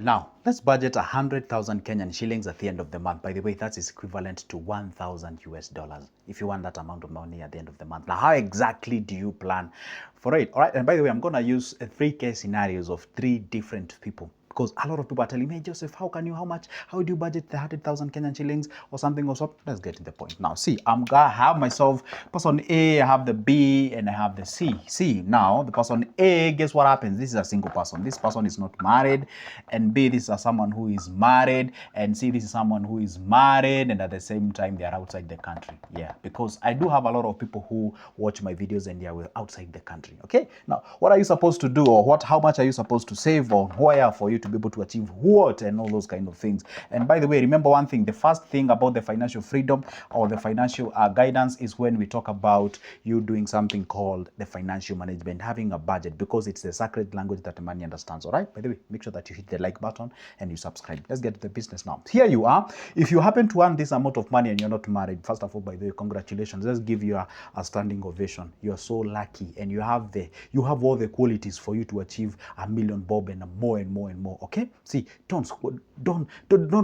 Now, let's budget 100,000 Kenyan shillings at the end of the month. By the way, that is equivalent to 1,000 US dollars if you want that amount of money at the end of the month. Now, how exactly do you plan for it? All right, and by the way, I'm going to use 3 case scenarios of 3 different people. Because a lot of people are telling me, hey, Joseph, how do you budget the 100,000 Kenyan shillings or something or so? Let's get to the point. Now, see, I'm going to have myself person A, I have the B, and I have the C. See, now, the person A, guess what happens? This is a single person. This person is not married. And B, this is someone who is married. And C, this is someone who is married. And at the same time, they are outside the country. Yeah, because I do have a lot of people who watch my videos and they are outside the country. Okay? Now, what are you supposed to do, or how much are you supposed to save, or where for you to be able to achieve what, and all those kind of things. And by the way, remember one thing, the first thing about the financial freedom or the financial guidance is when we talk about you doing something called the financial management, having a budget, because it's the sacred language that money understands. All right, by the way, make sure that you hit the like button and you subscribe. Let's get to the business now. Here you are. If you happen to earn this amount of money and you're not married, first of all, by the way, congratulations. Let's give you a standing ovation. You're so lucky, and you have all the qualities for you to achieve a million bob and more and more and more. Okay, see, don't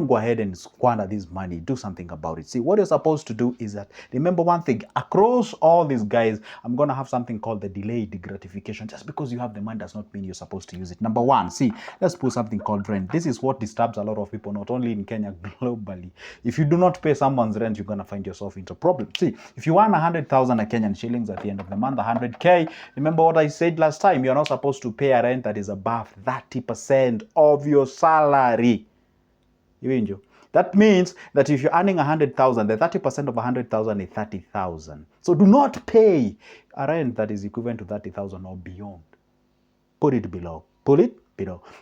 go ahead and squander this money. Do something about it. See, what you're supposed to do is that, remember one thing, across all these guys, I'm gonna have something called the delayed gratification. Just because you have the money does not mean you're supposed to use it. Number one, see, let's put something called rent. This is what disturbs a lot of people, not only in Kenya, globally. If you do not pay someone's rent, you're gonna find yourself into problem. See, if you earn 100,000 Kenyan shillings at the end of the month, 100K, remember what I said last time, you're not supposed to pay a rent that is above 30% of your salary. That means that if you're earning 100,000, the 30% of 100,000 is 30,000. So do not pay a rent that is equivalent to 30,000 or beyond. Put it below.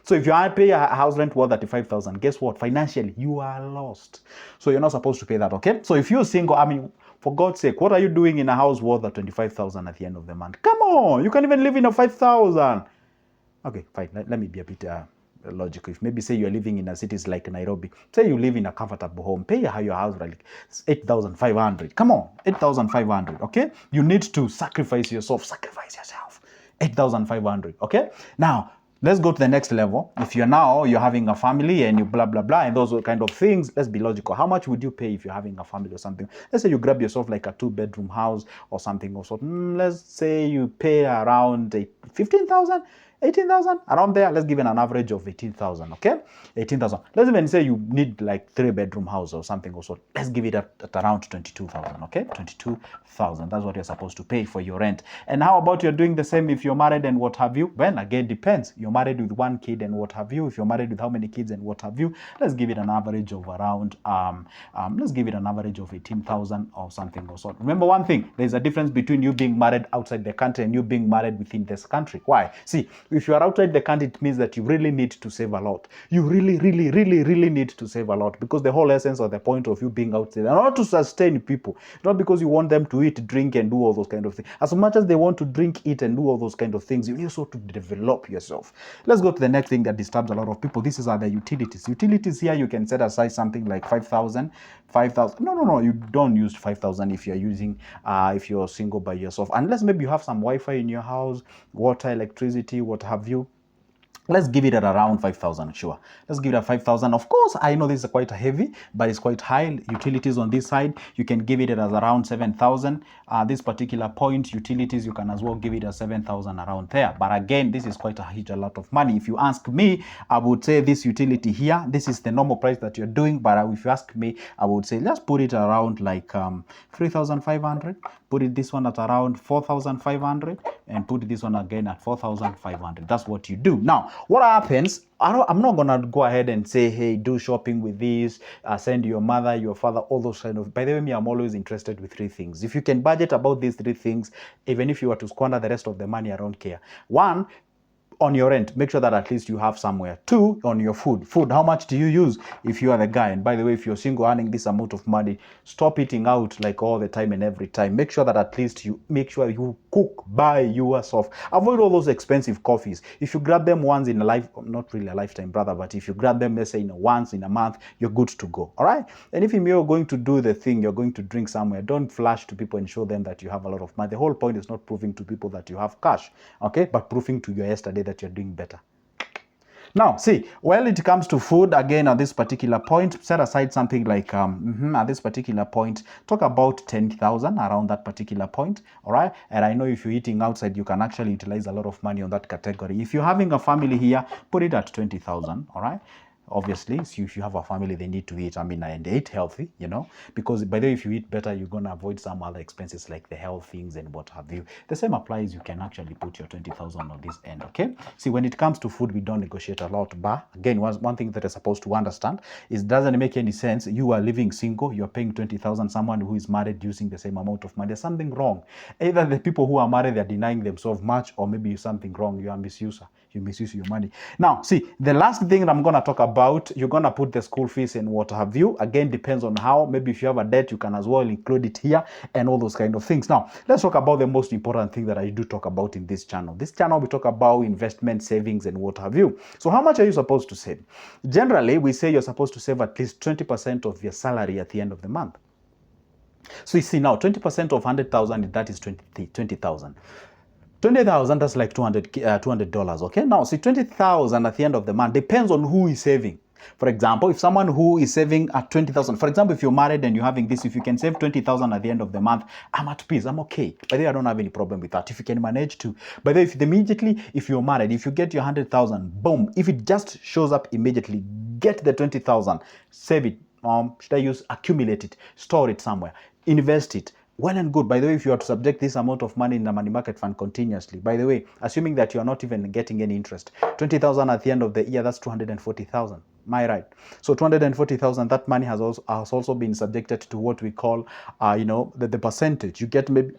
So if you pay a house rent worth 35,000, guess what? Financially, you are lost. So you're not supposed to pay that, okay? So if you're single, I mean, for God's sake, what are you doing in a house worth 25,000 at the end of the month? Come on, you can't even live in a 5,000. Okay, fine. Let me be a bit logical. If maybe say you're living in a cities like Nairobi, say you live in a comfortable home, pay your house like 8,500. Come on, 8,500. Okay, you need to sacrifice yourself. 8,500. Okay, now let's go to the next level. If you're having a family and you blah blah blah and those kind of things, let's be logical. How much would you pay if you're having a family or something? Let's say you grab yourself like a 2-bedroom house or something, or so. Let's say you pay around 15,000. 18,000, around there. Let's give it an average of 18,000. Okay, 18,000. Let's even say you need like 3-bedroom house or something also. Let's give it at around 22,000. Okay, 22,000. That's what you're supposed to pay for your rent. And how about you're doing the same if you're married and what have you? Well, again, depends. You're married with 1 kid and what have you. If you're married with how many kids and what have you? Let's give it an average of around let's give it an average of 18,000 or something or so. Remember one thing, there's a difference between you being married outside the country and you being married within this country. Why? See, if you are outside the country, it means that you really need to save a lot. You really need to save a lot, because the whole essence or the point of you being outside, and not to sustain people, not because you want them to eat, drink, and do all those kind of things. As much as they want to drink, eat, and do all those kind of things, you need also to develop yourself. Let's go to the next thing that disturbs a lot of people. These are the utilities. Utilities here, you can set aside something like 5,000. No, you don't use 5,000 if you're using if you're single by yourself, unless maybe you have some Wi-Fi in your house, water, electricity, what have you. Let's give it at around 5,000, sure. Let's give it at 5,000. Of course, I know this is quite heavy, but it's quite high. Utilities on this side, you can give it at around 7,000. This particular point, utilities, you can as well give it at 7,000 around there. But again, this is quite a lot of money. If you ask me, I would say this utility here, this is the normal price that you're doing. But if you ask me, I would say let's put it around like 3,500. Put this one at around 4,500 and put this one again at 4,500. That's what you do. Now, what happens, I'm not going to go ahead and say, hey, do shopping with this, send your mother, your father, all those kind of. By the way, I'm always interested with 3 things. If you can budget about these 3 things, even if you were to squander the rest of the money, I don't care. 1, on your rent, make sure that at least you have somewhere. 2, on your food. How much do you use if you are the guy? And by the way, if you're single earning this amount of money, stop eating out like all the time and every time. Make sure that at least you cook by yourself. Avoid all those expensive coffees. If you grab them once in a life, not really a lifetime, brother, but if you grab them, let's say once in a month, you're good to go. All right. And if you're going to do the thing, you're going to drink somewhere, don't flash to people and show them that you have a lot of money. The whole point is not proving to people that you have cash, okay, but proving to your yesterday that you're doing better. Now, see, when it comes to food, again, at this particular point, set aside something like, at this particular point, talk about 10,000 around that particular point, all right? And I know if you're eating outside, you can actually utilize a lot of money on that category. If you're having a family here, put it at 20,000, all right? Obviously, so if you have a family, they need to eat, and they eat healthy, because by the way, if you eat better, you're going to avoid some other expenses like the health things and what have you. The same applies. You can actually put your 20,000 on this end, okay? See, when it comes to food, we don't negotiate a lot, but again, one thing that you're supposed to understand is it doesn't make any sense. You are living single, you're paying 20,000, someone who is married using the same amount of money. There's something wrong. Either the people who are married, they're denying themselves much, or maybe something wrong. You are a misuser. You misuse your money. Now, see, the last thing that I'm going to talk about, you're going to put the school fees and what have you. Again, depends on how. Maybe if you have a debt, you can as well include it here and all those kind of things. Now, let's talk about the most important thing that I do talk about in this channel. This channel, we talk about investment, savings, and what have you. So how much are you supposed to save? Generally, we say you're supposed to save at least 20% of your salary at the end of the month. So you see now, 20% of 100,000, that is 20,000. 20,000, that's like $200, okay? Now, see, 20,000 at the end of the month depends on who is saving. For example, if someone who is saving at 20,000, for example, if you're married and you're having this, if you can save 20,000 at the end of the month, I'm at peace, I'm okay. By the way, I don't have any problem with that. If you can manage to, by the way, if you're married, if you get your 100,000, boom, if it just shows up immediately, get the 20,000, save it. Should I use accumulate it, store it somewhere, invest it. Well and good. By the way, if you are to subject this amount of money in a money market fund continuously, by the way, assuming that you are not even getting any interest, 20,000 at the end of the year, that's 240,000. Am I right? So 240,000, that money has also been subjected to what we call, the percentage. You get maybe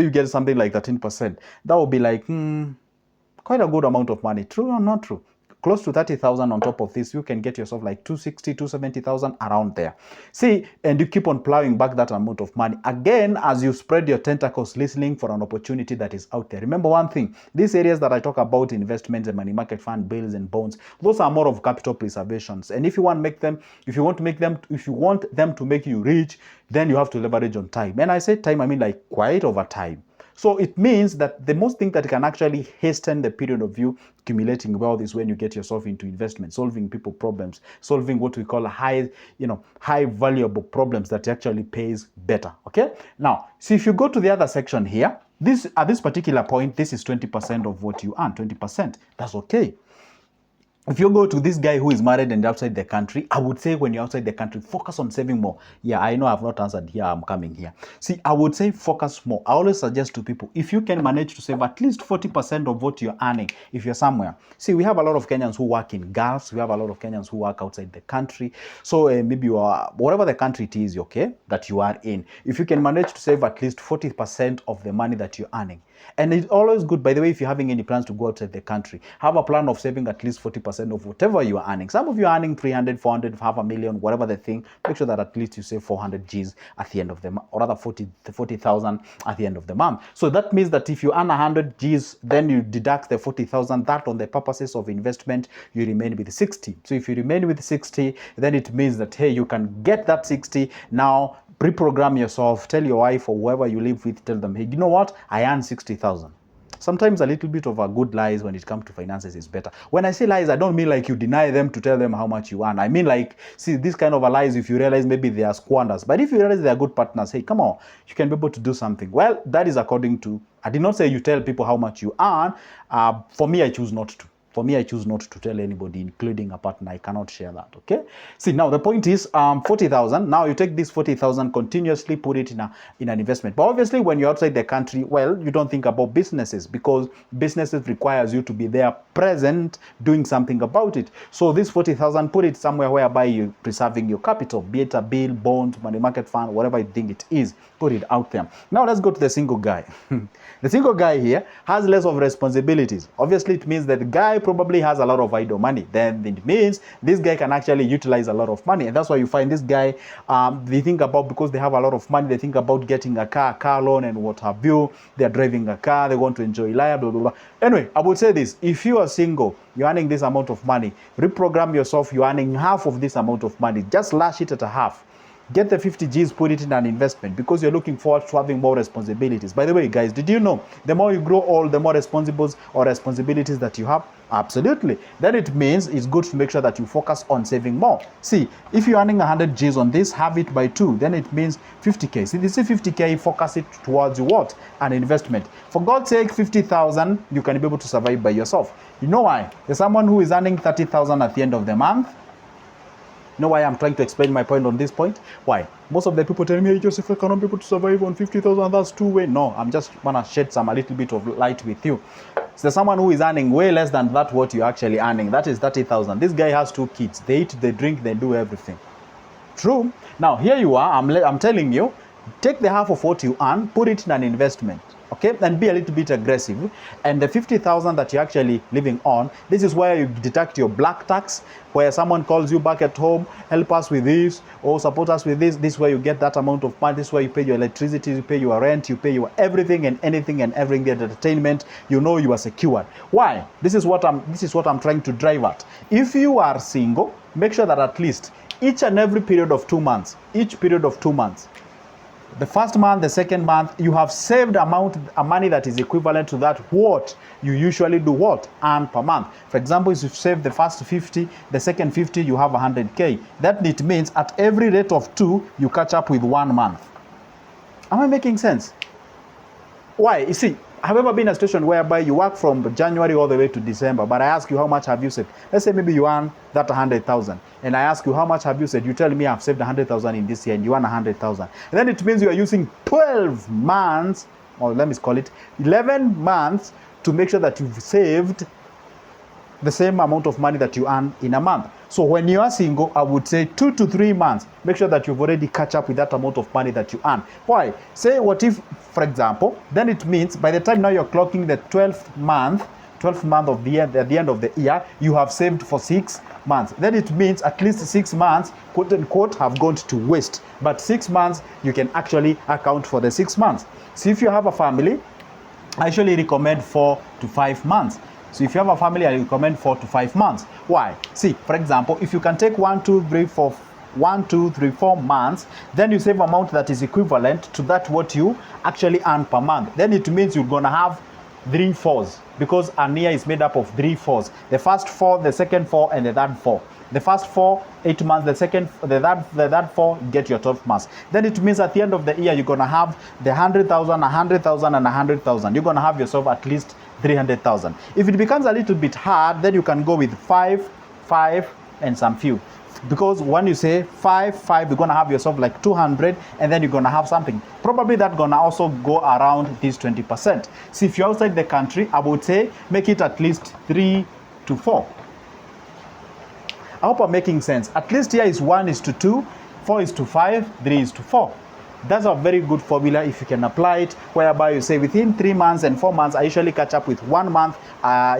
you get something like 13%. That would be like, quite a good amount of money. True or not true? Close to 30,000 on top of this, you can get yourself like 260, 270,000 around there. See, and you keep on plowing back that amount of money. Again, as you spread your tentacles listening for an opportunity that is out there. Remember one thing, these areas that I talk about, investments and money market fund, bills and bonds, those are more of capital preservations. And if you want them to make you rich, then you have to leverage on time. And I say time, I mean like quite over time. So it means that the most thing that can actually hasten the period of you accumulating wealth is when you get yourself into investment, solving people problems, solving what we call high valuable problems that actually pays better. Okay. Now, see, if you go to the other section here, at this particular point, this is 20% of what you earn, 20%. That's okay. If you go to this guy who is married and outside the country, I would say when you're outside the country, focus on saving more. Yeah, I know I've not answered here. I'm coming here. See, I would say focus more. I always suggest to people, if you can manage to save at least 40% of what you're earning, if you're somewhere. See, we have a lot of Kenyans who work in Gulfs. We have a lot of Kenyans who work outside the country. So maybe you are, whatever the country it is, okay, that you are in. If you can manage to save at least 40% of the money that you're earning. And it's always good, by the way, if you're having any plans to go outside the country, have a plan of saving at least 40% of whatever you are earning. Some of you are earning 300, 400, half a million, whatever the thing. Make sure that at least you save 400 Gs at the end of the month, or rather 40,000 at the end of the month. So that means that if you earn 100 Gs, then you deduct the 40,000. That on the purposes of investment, you remain with 60. So if you remain with 60, then it means that, hey, you can get that 60 now. Reprogram yourself, tell your wife or whoever you live with, tell them, hey, you know what? I earn 60,000. Sometimes a little bit of a good lies when it comes to finances is better. When I say lies, I don't mean like you deny them to tell them how much you earn. I mean like, see, this kind of a lies, if you realize maybe they are squanders. But if you realize they are good partners, hey, come on, you can be able to do something. Well, that is according to, I did not say you tell people how much you earn. For me, I choose not to. For me, I choose not to tell anybody, including a partner. I cannot share that, okay? See, now the point is 40,000. Now you take this 40,000, continuously put it in an investment. But obviously, when you're outside the country, well, you don't think about businesses because businesses requires you to be there present, doing something about it. So this 40,000, put it somewhere whereby you're preserving your capital, be it a bill, bond, money market fund, whatever you think it is, put it out there. Now let's go to the single guy. The single guy here has less of responsibilities. Obviously, it means that the guy probably has a lot of idle money. Then it means this guy can actually utilize a lot of money. And that's why you find this guy, they think about, because they have a lot of money, they think about getting a car loan and what have you. They're driving a car, they want to enjoy life, blah, blah, blah. Anyway, I would say this, if you are single, you're earning this amount of money, reprogram yourself, you're earning half of this amount of money, just lash it at a half. get the 50 G's, put it in an investment because you're looking forward to having more responsibilities. By the way, guys, did you know the more you grow old, the more responsibilities that you have? Absolutely. Then it means it's good to make sure that you focus on saving more. See, if you're earning 100 G's on this, have it by 2, then it means 50K. See, this is 50K, focus it towards what? An investment. For God's sake, 50,000, you can be able to survive by yourself. You know why? There's someone who is earning 30,000 at the end of the month. You know why I'm trying to explain my point on this point? Why? Most of the people tell me, hey, Joseph, I cannot be able to survive on 50,000. That's too way. No, I'm just want to shed a little bit of light with you. So there's someone who is earning way less than that what you're actually earning. That is 30,000. This guy has 2 kids. They eat, they drink, they do everything. True. Now, here you are. I'm telling you, take the half of what you earn, put it in an investment. Okay, and be a little bit aggressive. And the 50,000 that you're actually living on, this is where you deduct your black tax, where someone calls you back at home, help us with this, or support us with this. This is where you get that amount of money. This is where you pay your electricity, you pay your rent, you pay your everything and anything and everything, the entertainment. You know you are secured. Why? This is what I'm trying to drive at. If you are single, make sure that at least each and every period of 2 months, the first month, the second month, you have saved amount of money that is equivalent to that what you usually do what? Earn per month. For example, if you save the first 50, the second 50, you have 100K. That it means at every rate of 2, you catch up with 1 month. Am I making sense? Why? You see, have you ever been in a situation whereby you work from January all the way to December, but I ask you how much have you saved? Let's say maybe you earn that 100,000, and I ask you how much have you saved? You tell me I've saved 100,000 in this year, and you earn 100,000. And then it means you are using 12 months, or let me call it 11 months, to make sure that you've saved the same amount of money that you earn in a month. So when you are single, I would say 2 to 3 months. Make sure that you've already catch up with that amount of money that you earn. Why? Say what if, for example, then it means by the time now you're clocking the 12th month of the year, at the end of the year, you have saved for 6 months. Then it means at least 6 months, quote unquote, have gone to waste. But 6 months, you can actually account for the 6 months. So if you have a family, I usually recommend 4 to 5 months. So if you have a family, I recommend 4 to 5 months. Why? See, for example, if you can take 1, 2, 3, 4 months, then you save amount that is equivalent to that what you actually earn per month. Then it means you're gonna have 3 4s, because a year is made up of 3 4s. The first 4, the second 4, and the third 4. The first 4, 8 months, the third 4, get your 12 months. Then it means at the end of the year, you're gonna have the 100,000, 100,000, and 100,000. You're gonna have yourself at least 300,000. If it becomes a little bit hard, then you can go with 5, and some few. Because when you say 5, you're gonna have yourself like 200, and then you're gonna have something. Probably that's gonna also go around this 20%. So if you're outside the country, I would say make it at least 3 to 4. I hope I'm making sense. At least here is 1 is to 2, 4 is to 5, 3 is to 4. That's a very good formula if you can apply it, whereby you say within 3 months and 4 months, I usually catch up with 1 month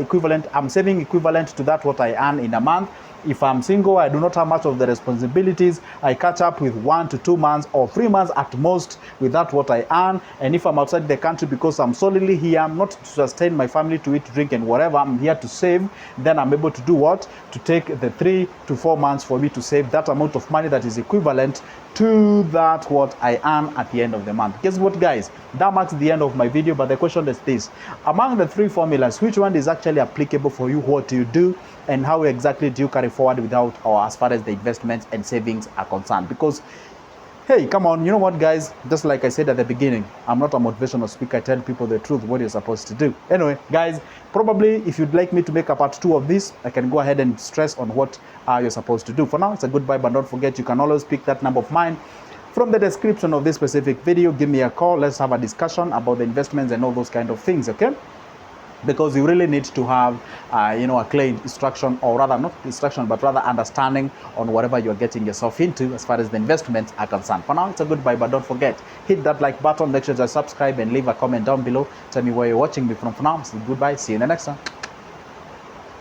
equivalent. I'm saving equivalent to that what I earn in a month. If I'm single, I do not have much of the responsibilities. I catch up with 1 to 2 months or 3 months at most with that what I earn. And if I'm outside the country, because I'm solely here, I'm not to sustain my family, to eat, drink, and whatever, I'm here to save, then I'm able to do what? To take the 3 to 4 months for me to save that amount of money that is equivalent to that what I earn at the end of the month. Guess what, guys? That marks the end of my video, but the question is this: among the 3 formulas, which one is actually applicable for you? What do you do, and how exactly do you carry forward without, or as far as the investments and savings are concerned? Because hey, come on, you know what, guys? Just like I said at the beginning, I'm not a motivational speaker. I tell people the truth, what you're supposed to do. Anyway, guys, probably if you'd like me to make a part 2 of this, I can go ahead and stress on what you're supposed to do. For now, it's a goodbye, but don't forget, you can always pick that number of mine from the description of this specific video. Give me a call. Let's have a discussion about the investments and all those kind of things, okay? Because you really need to have, a clear instruction, or rather not instruction, but rather understanding on whatever you're getting yourself into as far as the investments are concerned. For now, it's a goodbye, but don't forget, hit that like button, make sure to subscribe, and leave a comment down below. Tell me where you're watching me from. For now, it's a goodbye. See you in the next one.